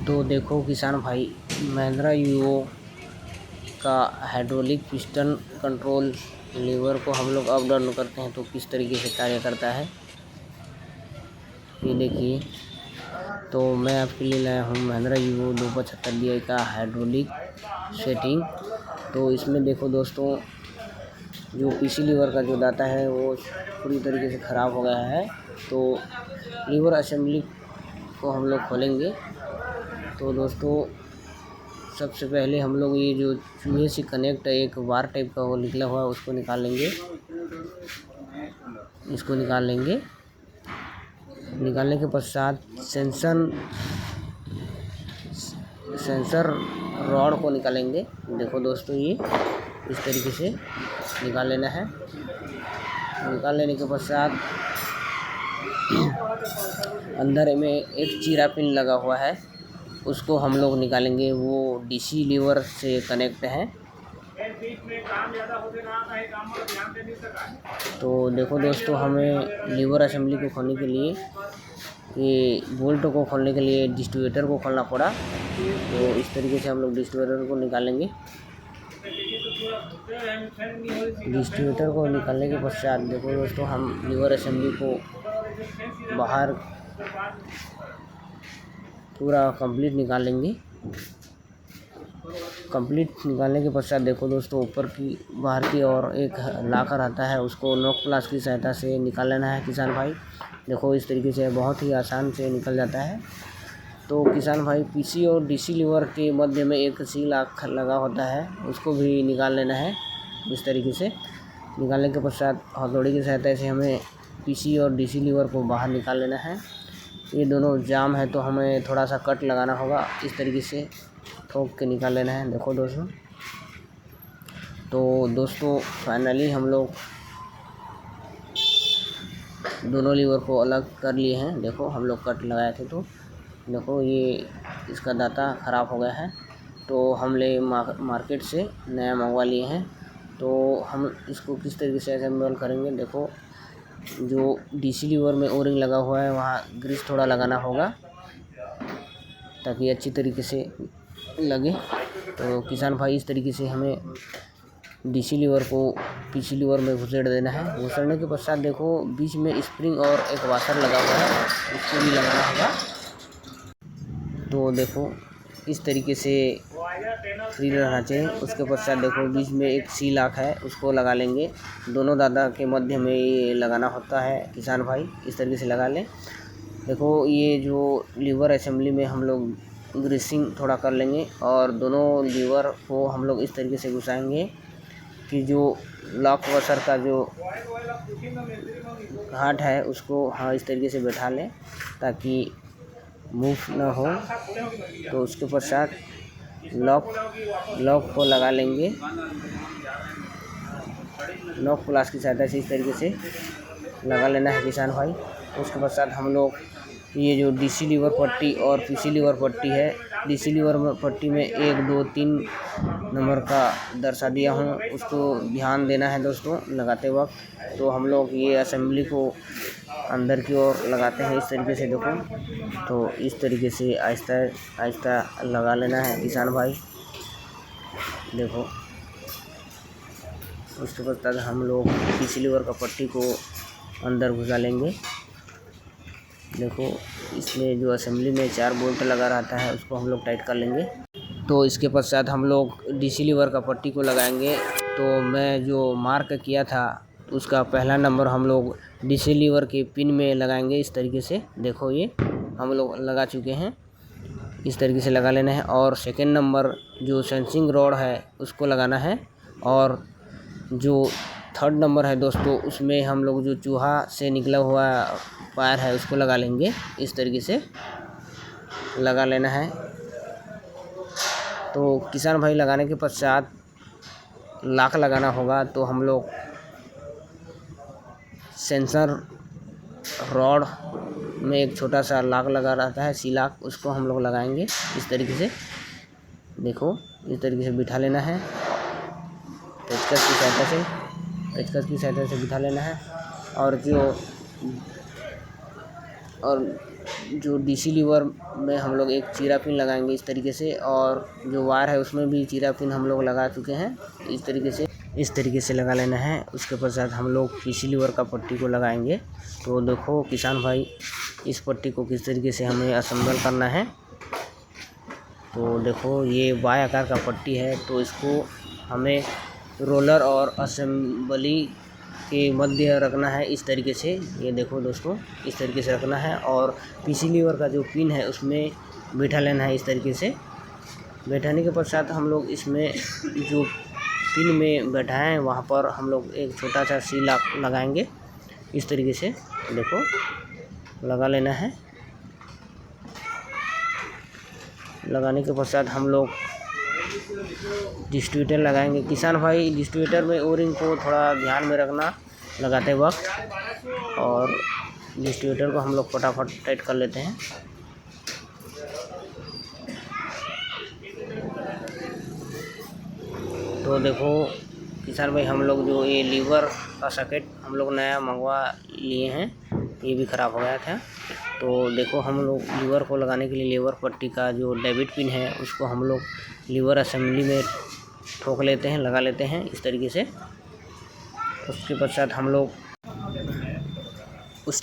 तो देखो किसान भाई, महिंद्रा यूओ का हाइड्रोलिक पिस्टन कंट्रोल लीवर को हम लोग अप डाउन करते हैं तो किस तरीके से कार्य करता है ये देखिए। तो मैं आपके लिए लाया हूँ महिंद्रा यूओ 275 DI का हाइड्रोलिक सेटिंग। तो इसमें देखो दोस्तों, जो पीसी लीवर का जो डाटा है वो पूरी तरीके से ख़राब हो गया है। तो लीवर असेंबली को हम लोग खोलेंगे। तो दोस्तों सबसे पहले हम लोग ये जो चूहे से कनेक्ट एक वार टाइप का वो निकला हुआ है उसको निकाल लेंगे। इसको निकाल लेंगे। निकालने के पश्चात सेंसर रॉड को निकालेंगे। देखो दोस्तों, ये इस तरीके से निकाल लेना है। निकाल लेने के पश्चात अंदर में एक चीरा पिन लगा हुआ है, उसको हम लोग निकालेंगे। वो डीसी लीवर से कनेक्ट है। तो देखो दोस्तों, हमें लीवर असेंबली को खोलने के लिए, ये बोल्ट को खोलने के लिए डिस्ट्रीब्यूटर को खोलना पड़ा। तो इस तरीके से हम लोग डिस्ट्रीब्यूटर को निकालेंगे। डिस्ट्रीब्यूटर को निकालने के पश्चात देखो दोस्तों, हम लीवर असेंबली को बाहर पूरा कंप्लीट निकाल लेंगे। कंप्लीट निकालने के पश्चात देखो दोस्तों, ऊपर की बाहर की और एक लाकर आता है, उसको नॉक प्लास की सहायता से निकाल लेना है किसान भाई। देखो इस तरीके से बहुत ही आसान से निकल जाता है। तो किसान भाई, पीसी और डीसी लीवर के मध्य में एक सी लाख लगा होता है, उसको भी निकाल लेना है। इस तरीके से निकालने के पश्चात हथौड़ी की सहायता से हमें पीसी और डीसी लीवर को बाहर निकाल लेना है। ये दोनों जाम है तो हमें थोड़ा सा कट लगाना होगा। इस तरीके से ठोक के निकाल लेना है। देखो दोस्तों, तो दोस्तों फाइनली हम लोग दोनों लीवर को अलग कर लिए हैं। देखो हम लोग कट लगाए थे, तो देखो ये इसका दाता ख़राब हो गया है। तो हम मार्केट से नया मंगवा लिए हैं। तो हम इसको किस तरीके से असेंबल करेंगे, देखो जो डीसी लीवर में ओरिंग लगा हुआ है वहाँ ग्रीस थोड़ा लगाना होगा ताकि अच्छी तरीके से लगे। तो किसान भाई, इस तरीके से हमें डीसी लीवर को पीसी लीवर में घुसेड़ देना है। घुसेड़ने के पश्चात देखो बीच में स्प्रिंग और एक वाशर लगा हुआ है, उसको भी लगाना होगा। तो देखो इस तरीके से फ्री रहना चाहिए। उसके पश्चात देखो बीच में एक सी लाख है, उसको लगा लेंगे। दोनों दादा के मध्य में ये लगाना होता है किसान भाई, इस तरीके से लगा लें। देखो ये जो लीवर असेंबली में हम लोग ग्रीसिंग थोड़ा कर लेंगे और दोनों लीवर को हम लोग इस तरीके से घुसाएंगे कि जो लॉक वॉशर का जो घाट है उसको इस तरीके से बैठा लें ताकि मूव ना हो। तो उसके पश्चात लॉक को लगा लेंगे। लॉक प्लास की सहायता से इस तरीके से लगा लेना है किसान भाई। उसके पश्चात हम लोग ये जो डीसी लीवर पट्टी और पीसी लीवर पट्टी है, डीसी लीवर पट्टी में 1 2 3 नंबर का दर्शा दिया हूँ, उसको ध्यान देना है दोस्तों लगाते वक्त। तो हम लोग ये असेंबली को अंदर की ओर लगाते हैं इस तरीके से। देखो तो इस तरीके से आहिस्ता आहिस्ता लगा लेना है किसान भाई। देखो उसके बाद हम लोग पीसी लीवर का पट्टी को अंदर घुसा लेंगे। देखो इसमें जो असेंबली में 4 बोल्ट लगा रहता है उसको हम लोग टाइट कर लेंगे। तो इसके पश्चात हम लोग डीसी लीवर का पट्टी को लगाएंगे। तो मैं जो मार्क किया था उसका पहला नंबर हम लोग डीसी लीवर के पिन में लगाएंगे इस तरीके से। देखो ये हम लोग लगा चुके हैं, इस तरीके से लगा लेना है। और सेकंड नंबर जो सेंसिंग रॉड है उसको लगाना है। और जो थर्ड नंबर है दोस्तों, उसमें हम लोग जो चूहा से निकला हुआ वायर है उसको लगा लेंगे। इस तरीके से लगा लेना है। तो किसान भाई लगाने के पश्चात लॉक लगाना होगा। तो हम लोग सेंसर रॉड में एक छोटा सा लॉक लगा रहता है, सी लॉक, उसको हम लोग लगाएंगे इस तरीके से। देखो इस तरीके से बिठा लेना है पेचकस की सहायता से बिठा लेना है। और और जो डीसी लीवर में हम लोग एक चीरा पिन लगाएंगे इस तरीके से, और जो वायर है उसमें भी चीरा पिन हम लोग लगा चुके हैं। इस तरीके से लगा लेना है। उसके पश्चात हम लोग पीसी लीवर का पट्टी को लगाएंगे। तो देखो किसान भाई, इस पट्टी को किस तरीके से हमें असेंबल करना है। तो देखो ये वाई आकार का पट्टी है, तो इसको हमें रोलर और असेंबली के मध्य रखना है इस तरीके से। ये देखो दोस्तों, इस तरीके से रखना है, और पीसी लीवर का जो पिन है उसमें बैठा लेना है इस तरीके से। बैठाने के पश्चात हम लोग इसमें जो पिन में बैठाए हैं वहाँ पर हम लोग एक छोटा सा सील लगाएंगे इस तरीके से। देखो लगा लेना है। लगाने के पश्चात हम लोग डिस्ट्रीब्यूटर लगाएंगे। किसान भाई, डिस्ट्रीब्यूटर में ओरिंग को थोड़ा ध्यान में रखना लगाते वक्त, और डिस्ट्रीब्यूटर को हम लोग फटाफट टाइट कर लेते हैं। तो देखो किसान भाई, हम लोग जो ये लीवर का सॉकेट हम लोग नया मंगवा लिए हैं, ये भी ख़राब हो गया था। तो देखो हम लोग लीवर को लगाने के लिए लीवर पट्टी का जो डेबिट पिन है उसको हम लोग लीवर असेंबली में ठोक लेते हैं, लगा लेते हैं इस तरीके से। उसके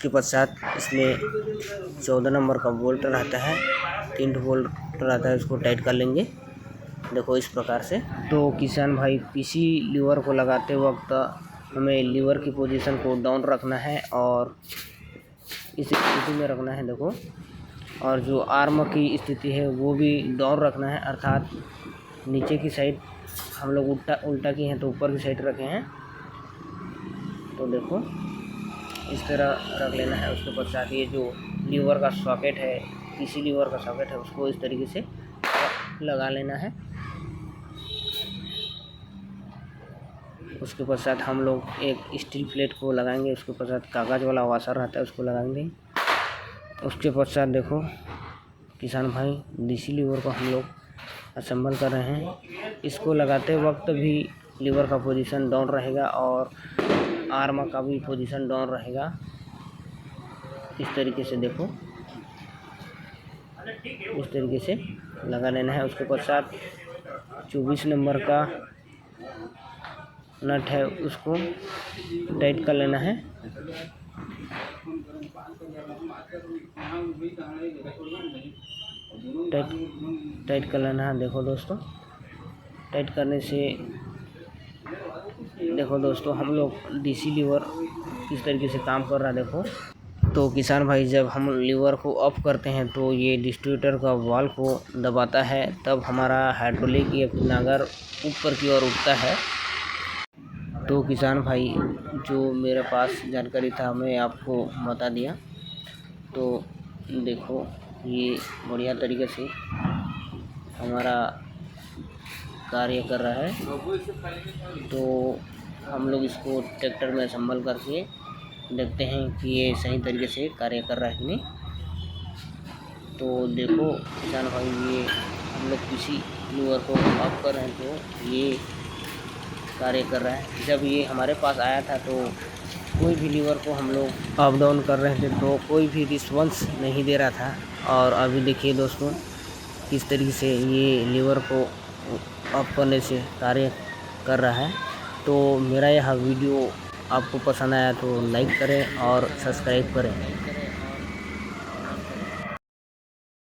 पश्चात इसमें 14 नंबर का बोल्ट रहता है, 3 बोल्ट रहता है, उसको टाइट कर लेंगे। देखो इस प्रकार से। तो किसान भाई, पीसी लीवर को लगाते वक्त हमें लीवर की पोजीशन को डाउन रखना है और इस स्थिति में रखना है। देखो, और जो आर्म की स्थिति है वो भी डाउन रखना है, अर्थात नीचे की साइड हम लोग उल्टा की हैं तो ऊपर की साइड रखे हैं। तो देखो इस तरह रख लेना है। उसके पश्चात ये जो लीवर का सॉकेट है, पीसी लीवर का सॉकेट है, उसको इस तरीके से लगा लेना है। उसके पश्चात हम लोग एक स्टील प्लेट को लगाएंगे। उसके पश्चात कागज़ वाला वाशर रहता है उसको लगाएंगे। उसके पश्चात देखो किसान भाई, डीसी लीवर को हम लोग असेंबल कर रहे हैं। इसको लगाते वक्त भी लीवर का पोजीशन डाउन रहेगा और आर्म का भी पोजीशन डाउन रहेगा इस तरीके से। देखो इस तरीके से लगा लेना है। उसके पश्चात 24 नंबर का नट है उसको टाइट कर लेना है। टाइट कर लेना है। देखो दोस्तों, टाइट करने से देखो दोस्तों हम लोग डीसी लीवर इस तरीके से काम कर रहा है। देखो तो किसान भाई, जब हम लीवर को ऑफ करते हैं तो ये डिस्ट्रीब्यूटर का वाल्व को दबाता है, तब हमारा हाइड्रोलिक या नागर ऊपर की ओर उठता है। तो किसान भाई, जो मेरे पास जानकारी था मैं आपको बता दिया। तो देखो ये बढ़िया तरीके से हमारा कार्य कर रहा है। तो हम लोग इसको ट्रैक्टर में असेंबल करके देखते हैं कि ये सही तरीके से कार्य कर रहा है कि नहीं। तो देखो किसान भाई, ये हम लोग पीसी लीवर को ऑफ कर रहे हैं तो ये कार्य कर रहा है। जब ये हमारे पास आया था तो कोई भी लीवर को हम लोग अप डाउन कर रहे थे तो कोई भी रिस्पॉन्स नहीं दे रहा था। और अभी देखिए दोस्तों किस तरीके से ये लीवर को ऑफ करने से कार्य कर रहा है। तो मेरा यह वीडियो आपको पसंद आया तो लाइक करें और सब्सक्राइब करें।